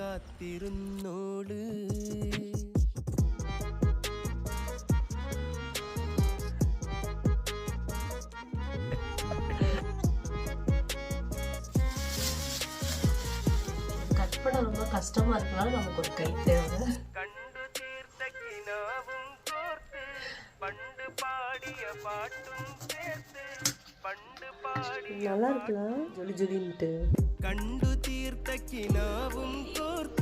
കാത്തിരുന്നോള്. Cut பண்ண ரொம்ப கஷ்டமா இருக்கனால நமக்கு ஒரு கை தேவை. കണ്ടു തീർത്ത കിനാവും കോർത്ത് പണ്ട് പാടിയ പാട്ടും ചേർത്ത് പണ്ട് പാടിയ நல்லா இருக்கலாம் ஜொலி ஜொலின்ட்டு. കണ്ടു തീർത്ത കിനാവും കോർത്ത്